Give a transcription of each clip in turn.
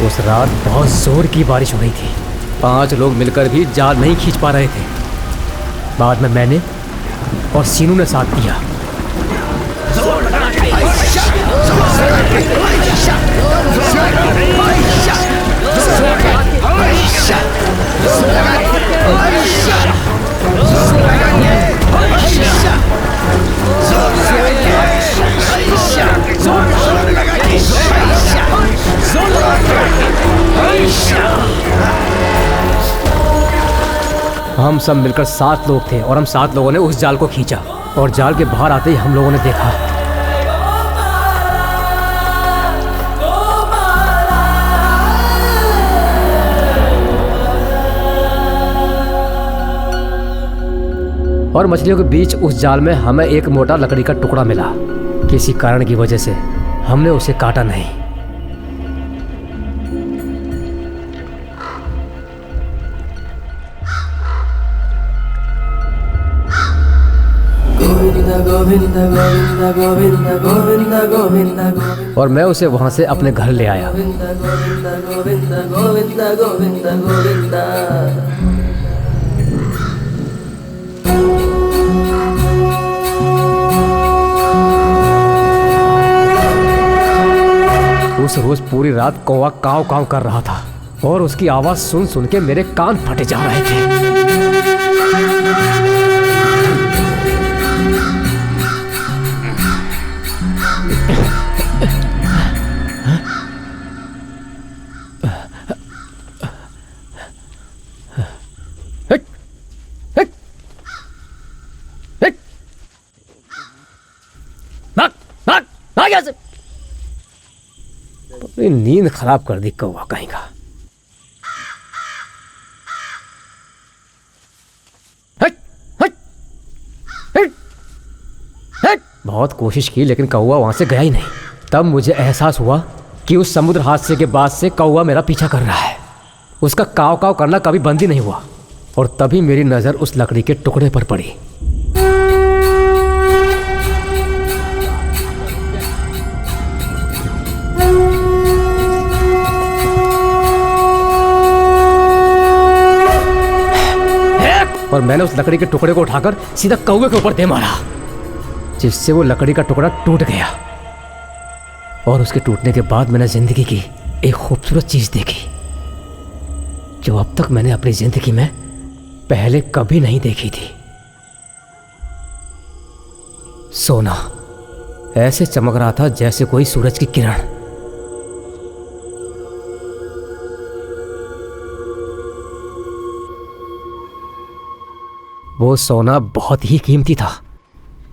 उस रात बहुत जोर की बारिश हो रही थी। 5 लोग मिलकर भी जाल नहीं खींच पा रहे थे। बाद में मैंने और सीनू ने साथ दिया। हम सब मिलकर 7 लोग थे और हम 7 लोगों ने उस जाल को खींचा और जाल के बाहर आते ही हम लोगों ने देखा और मछलियों के बीच उस जाल में हमें एक मोटा लकड़ी का टुकड़ा मिला। किसी कारण की वजह से हमने उसे काटा नहीं। और मैं उसे वहां से अपने घर ले आया। उस रोज पूरी रात कौवा काव काव कर रहा था और उसकी आवाज सुन सुन के मेरे कान फटे जा रहे थे। नींद खराब कर दी कौवा कहीं का। बहुत कोशिश की लेकिन कौवा वहां से गया ही नहीं। तब मुझे एहसास हुआ कि उस समुद्र हादसे के बाद से कौवा मेरा पीछा कर रहा है। उसका काव काव करना कभी बंद ही नहीं हुआ। और तभी मेरी नजर उस लकड़ी के टुकड़े पर पड़ी। और मैंने उस लकड़ी के टुकड़े को उठाकर सीधा कौवे के ऊपर दे मारा, जिससे वो लकड़ी का टुकड़ा टूट गया। और उसके टूटने के बाद मैंने जिंदगी की एक खूबसूरत चीज देखी जो अब तक मैंने अपनी जिंदगी में पहले कभी नहीं देखी थी। सोना ऐसे चमक रहा था जैसे कोई सूरज की किरण। वो सोना बहुत ही कीमती था।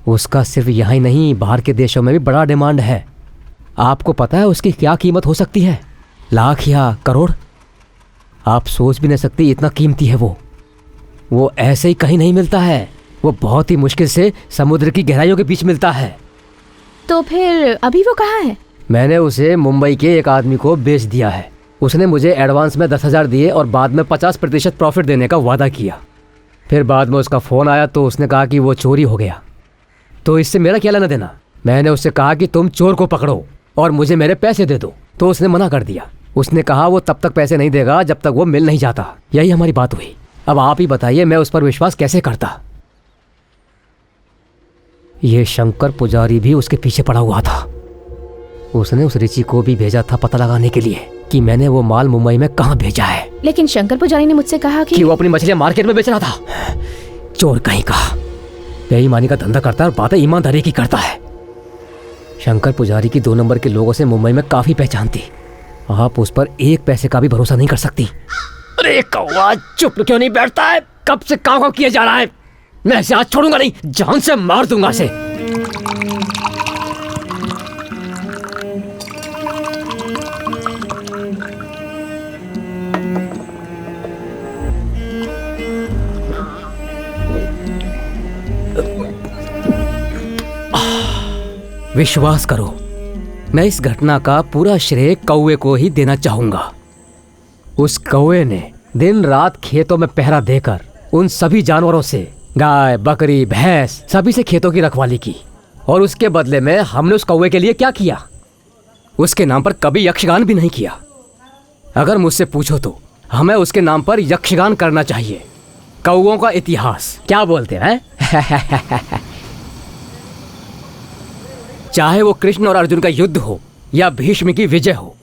उसका सिर्फ यहाँ ही नहीं बाहर के देशों में भी बड़ा डिमांड है। आपको पता है उसकी क्या कीमत हो सकती है? लाख या करोड़। आप सोच भी नहीं सकती इतना कीमती है वो ऐसे ही कहीं नहीं मिलता है। वो बहुत ही मुश्किल से समुद्र की गहराइयों के बीच मिलता है। तो फिर अभी वो कहाँ है? मैंने उसे मुंबई के एक आदमी को बेच दिया है। उसने मुझे एडवांस में 10,000 दिए और बाद में 50% प्रॉफिट देने का वादा किया। फिर बाद में उसका फ़ोन आया तो उसने कहा कि वो चोरी हो गया। तो इससे मेरा क्या लेना देना? मैंने उससे कहा कि तुम चोर को पकड़ो और मुझे मेरे पैसे दे दो, तो उसने मना कर दिया। उसने कहा वो तब तक पैसे नहीं देगा जब तक वो मिल नहीं जाता। यही हमारी बात हुई। अब आप ही बताइए मैं उस पर विश्वास कैसे करता? ये शंकर पुजारी भी उसके पीछे पड़ा हुआ था। उसने उस रिची को भी भेजा था पता लगाने के लिए कि मैंने वो माल मुंबई में कहाँ भेजा है। लेकिन शंकर पुजारी ने मुझसे कहा कि वो अपनी मछलियां मार्केट में बेच रहा था। चोर कहीं का, बेईमानी का धंधा करता है और बातें ईमानदारी की करता है। शंकर पुजारी की 2 नंबर के लोगों से मुंबई में काफी पहचान थी। आप उस पर 1 पैसे का भी भरोसा नहीं कर सकती। अरे कौवा चुप क्यों नहीं बैठता है? कब से काव काव किया जा रहा है? मैं इसे आज छोड़ूंगा नहीं, जान से मार दूंगा इसे। विश्वास करो, मैं इस घटना का पूरा श्रेय कौवे को ही देना चाहूंगा। उस कौवे ने दिन रात खेतों में पहरा देकर उन सभी जानवरों से, गाय बकरी भैंस, सभी से खेतों की रखवाली की। और उसके बदले में हमने उस कौवे के लिए क्या किया? उसके नाम पर कभी यक्षगान भी नहीं किया। अगर मुझसे पूछो तो हमें उसके नाम पर यक्षगान करना चाहिए। कौओं का इतिहास, क्या बोलते हैं? चाहे वो कृष्ण और अर्जुन का युद्ध हो या भीष्म की विजय हो,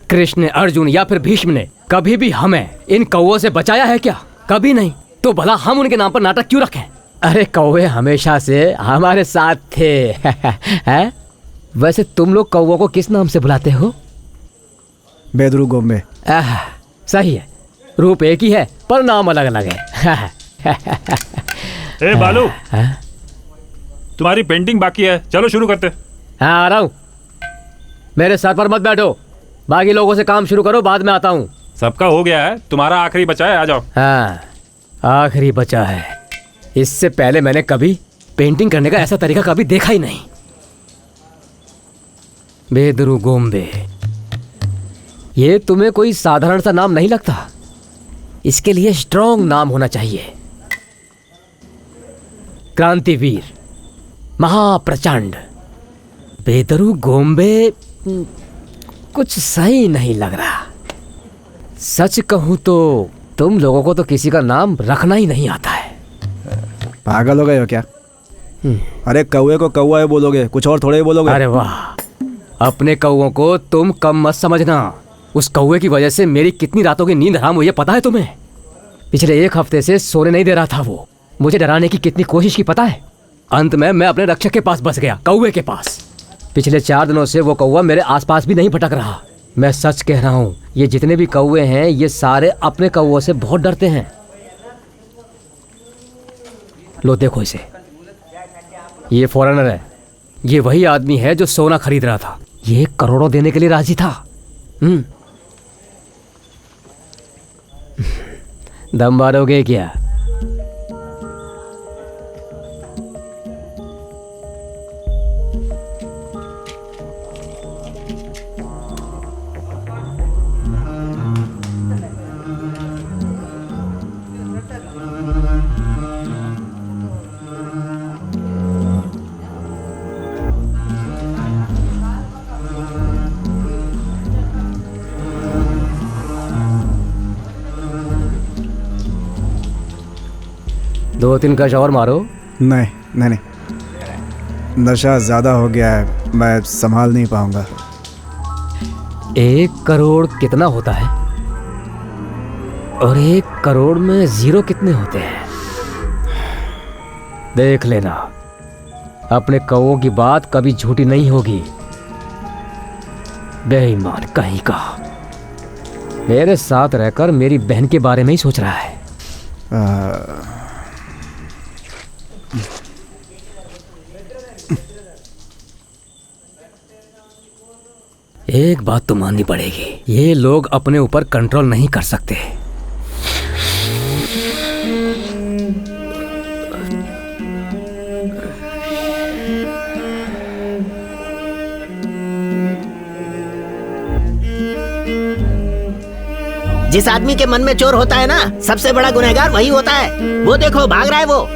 कृष्ण, अर्जुन या फिर भीष्म ने कभी भी हमें इन कौओं से बचाया है क्या? कभी नहीं। तो भला हम उनके नाम पर नाटक क्यों रखें? अरे कौवे हमेशा से हमारे साथ थे। हैं? वैसे तुम लोग कौओं को किस नाम से बुलाते हो? बेदरू गोम्बे। सही है, रूप एक ही है पर नाम अलग अलग है। ए बालू, तुम्हारी पेंटिंग बाकी है, चलो शुरू करते। हाँ आ रहा हूँ। मेरे सर पर मत बैठो, बाकी लोगों से काम शुरू करो, बाद में आता हूँ। सबका हो गया है, तुम्हारा आखिरी बचा है, आ जाओ। हाँ आखिरी बचा है। इससे पहले मैंने कभी पेंटिंग करने का ऐसा तरीका कभी देखा ही नहीं। बेदरू गोम्बे, ये तुम्हें कोई साधारण सा नाम नहीं लगता। इसके लिए स्ट्रॉन्ग नाम होना चाहिए। क्रांतिवीर, महाप्रचंड। बेदरू गोम्बे कुछ सही नहीं लग रहा। सच कहूं तो तुम लोगों को तो किसी का नाम रखना ही नहीं आता है। पागल हो गए हो क्या? अरे कौवे को कौवा ही बोलोगे, कुछ और थोड़े ही बोलोगे। अरे वाह, अपने कौवों को तुम कम मत समझना। उस कौवे की वजह से मेरी कितनी रातों की नींद हराम हुई है पता है तुम्हें? पिछले 1 हफ्ते से सोने नहीं दे रहा था वो। मुझे डराने की कितनी कोशिश की पता है? अंत में मैं अपने रक्षक के पास बस गया, कौवे के पास। पिछले 4 दिनों से वो कौवा मेरे आसपास भी नहीं भटक रहा। मैं सच कह रहा हूँ, ये जितने भी कौवे हैं ये सारे अपने कौवों से बहुत डरते हैं। लो देखो इसे, ये फॉरेनर है। ये वही आदमी है जो सोना खरीद रहा था। ये करोड़ों देने के लिए राजी था। दम मारोगे क्या? दो 3 कश और मारो। नहीं नहीं नहीं, नशा ज़्यादा हो गया है, मैं संभाल नहीं पाऊंगा। 1 करोड़ कितना होता है? और 1 करोड़ में 0 कितने होते हैं? देख लेना, अपने कौवों की बात कभी झूठी नहीं होगी। बेईमान कहीं का, मेरे साथ रहकर मेरी बहन के बारे में ही सोच रहा है। एक बात तो माननी पड़ेगी, ये लोग अपने ऊपर कंट्रोल नहीं कर सकते। जिस आदमी के मन में चोर होता है ना, सबसे बड़ा गुनहगार वही होता है। वो देखो भाग रहा है वो।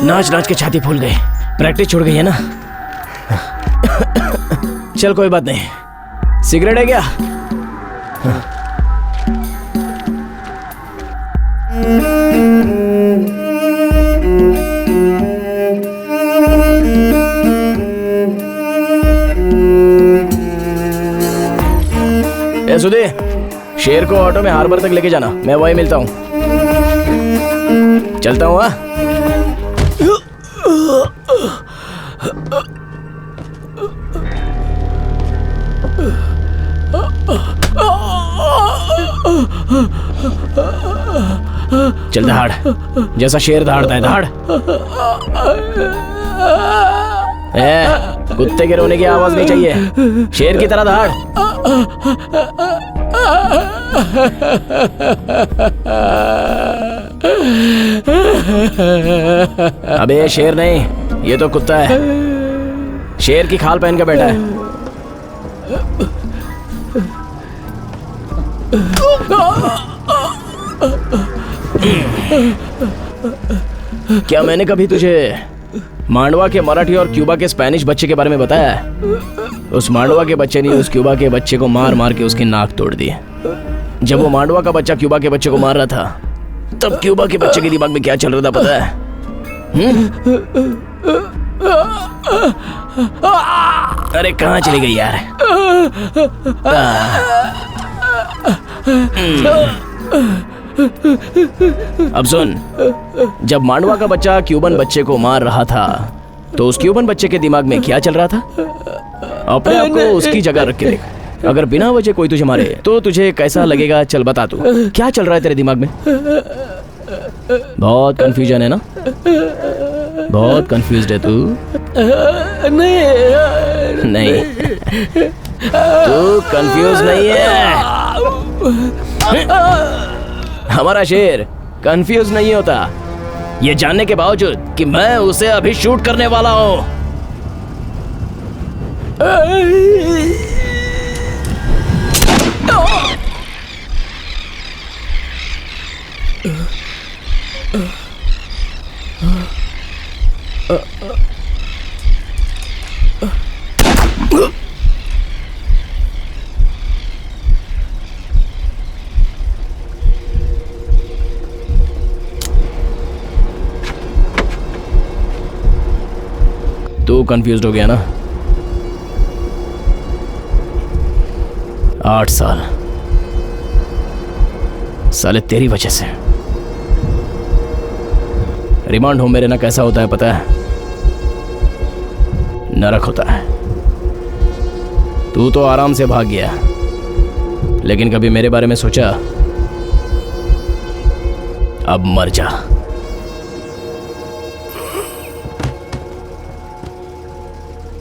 नाच नाच के छाती फूल गई, प्रैक्टिस छूट गई है ना। चल कोई बात नहीं, सिगरेट है क्या? ए सुधे, शेर को ऑटो में हार्बर तक लेके जाना, मैं वहीं मिलता हूँ। चलता हूँ। चल दहाड़, जैसा शेर दहाड़ता है दहाड़। कुत्ते के रोने की आवाज नहीं चाहिए, शेर की तरह दहाड़। अबे ये शेर नहीं, ये तो कुत्ता है। शेर की खाल पहन के बैठा है। क्या मैंने कभी तुझे मांडवा के मराठी और क्यूबा के स्पेनिश बच्चे के बारे में बताया है? उस मांडवा के बच्चे ने उस क्यूबा के बच्चे को मार मार के उसकी नाक तोड़ दी। जब वो मांडवा का बच्चा क्यूबा के बच्चे को मार रहा था, तब क्यूबा के बच्चे के दिमाग में क्या चल रहा था पता है? अरे कहाँ चली गई यार? अब सुन, जब मांडवा का बच्चा क्यूबन बच्चे को मार रहा था, तो उस क्यूबन बच्चे के दिमाग में क्या चल रहा था? अपने आप को उसकी जगह रख के देख। अगर बिना वजह कोई तुझे मारे तो तुझे कैसा लगेगा? चल बता तू, क्या चल रहा है तेरे दिमाग में? बहुत कंफ्यूजन है ना? बहुत कंफ्यूज्ड है तू? नहीं, तू कंफ्यूज नहीं है। हमारा शेर कंफ्यूज नहीं होता, ये जानने के बावजूद कि मैं उसे अभी शूट करने वाला हूं। तू कंफ्यूज्ड हो गया ना? 8 साल साले तेरी वजह से। रिमांड होम में रहना कैसा होता है पता है? नरक होता है। तू तो आराम से भाग गया, लेकिन कभी मेरे बारे में सोचा? अब मर जा।